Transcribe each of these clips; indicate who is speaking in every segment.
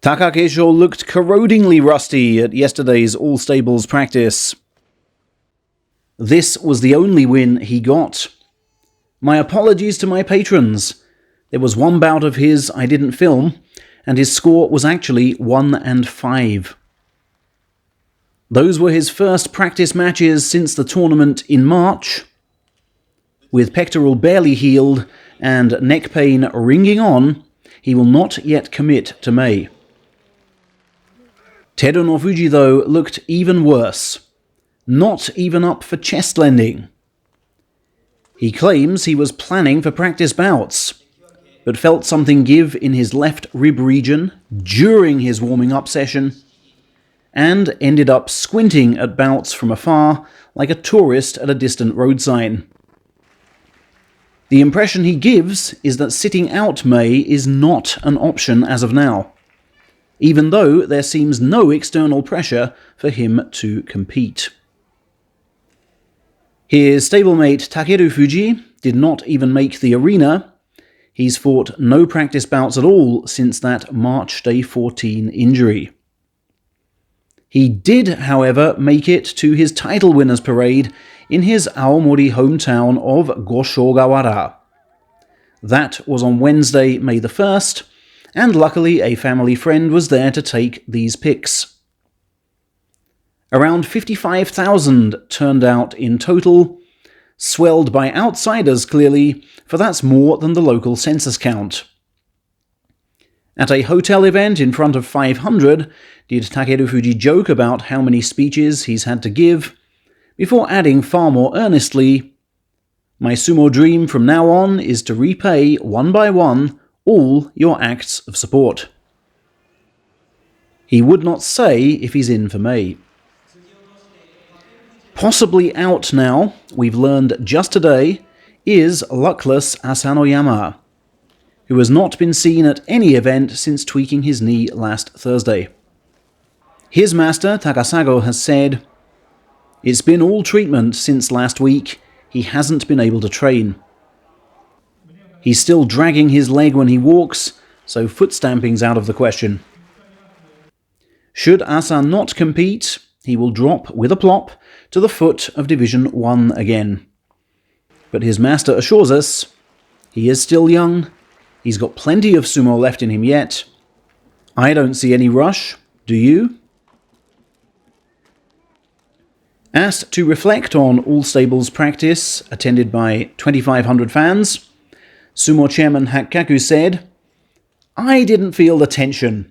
Speaker 1: Takakeisho looked corrodingly rusty at yesterday's all-stables practice. This was the only win he got. My apologies to my patrons. There was one bout of his I didn't film, and his score was actually 1-5. Those were his first practice matches since the tournament in March. With pectoral barely healed and neck pain ringing on, he will not yet commit to May. Terunofuji, though, looked even worse. Not even up for chest lending. He claims he was planning for practice bouts, but felt something give in his left rib region during his warming-up session, and ended up squinting at bouts from afar like a tourist at a distant road sign. The impression he gives is that sitting out May is not an option as of now, even though there seems no external pressure for him to compete. His stablemate Takerufuji did not even make the arena. He's fought no practice bouts at all since that March Day 14 injury. He did, however, make it to his title winners parade in his Aomori hometown of Goshogawara. That was on Wednesday, May the 1st, and luckily a family friend was there to take these pics. Around 55,000 turned out in total, swelled by outsiders clearly, for that's more than the local census count. At a hotel event in front of 500, did Takerufuji joke about how many speeches he's had to give, before adding far more earnestly, "My sumo dream from now on is to repay, one by one, all your acts of support." He would not say if he's in for May. Possibly out now, we've learned just today, is luckless Asanoyama, who has not been seen at any event since tweaking his knee last Thursday. His master, Takasago, has said, "It's been all treatment since last week. He hasn't been able to train. He's still dragging his leg when he walks, so foot stamping's out of the question. Should Asa not compete, he will drop with a plop to the foot of Division 1 again. But his master assures us, he is still young, he's got plenty of sumo left in him yet. I don't see any rush, do you?" Asked to reflect on All Stables practice, attended by 2,500 fans, Sumo Chairman Hakkaku said, "I didn't feel the tension.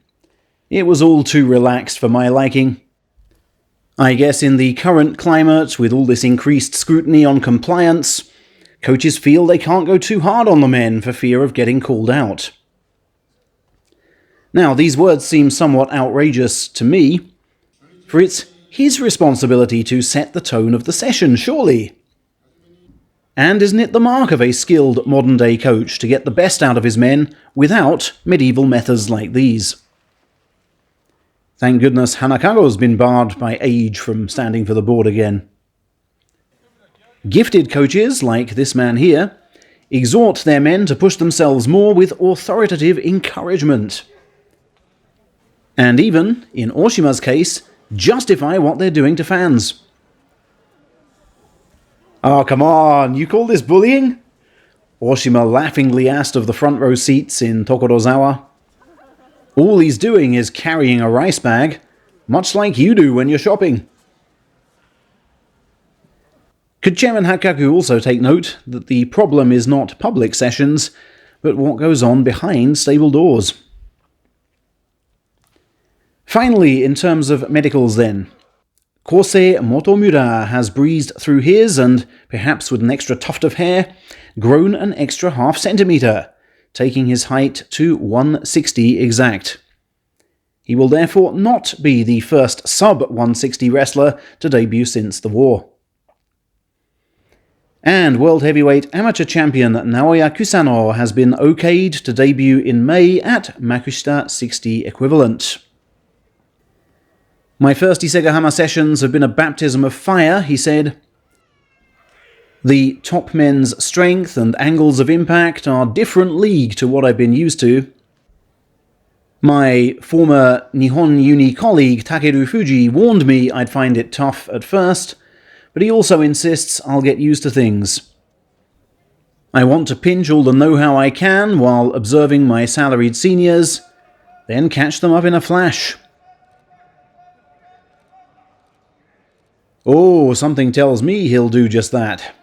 Speaker 1: It was all too relaxed for my liking. I guess in the current climate, with all this increased scrutiny on compliance, coaches feel they can't go too hard on the men for fear of getting called out." Now, these words seem somewhat outrageous to me, for it's his responsibility to set the tone of the session, surely. And isn't it the mark of a skilled modern-day coach to get the best out of his men without medieval methods like these? Thank goodness Hanakago's been barred by age from standing for the board again. Gifted coaches, like this man here, exhort their men to push themselves more with authoritative encouragement. And even, in Oshima's case, justify what they're doing to fans. "Oh, come on, you call this bullying?" Oshima laughingly asked of the front row seats in Tokorozawa. "All he's doing is carrying a rice bag, much like you do when you're shopping." Could Chairman Hakkaku also take note that the problem is not public sessions, but what goes on behind stable doors? Finally, in terms of medicals then, Cor Motomura has breezed through his and, perhaps with an extra tuft of hair, grown an extra half centimetre, taking his height to 160 exact. He will therefore not be the first sub-160 wrestler to debut since the war. And World Heavyweight Amateur Champion Naoya Kusano has been okayed to debut in May at Makushita 60 equivalent. "My first Isegahama sessions have been a baptism of fire," he said. "The top men's strength and angles of impact are different league to what I've been used to. My former Nihon Uni colleague Takerufuji warned me I'd find it tough at first, but he also insists I'll get used to things. I want to pinch all the know-how I can while observing my salaried seniors, then catch them up in a flash. Oh, something tells me he'll do just that.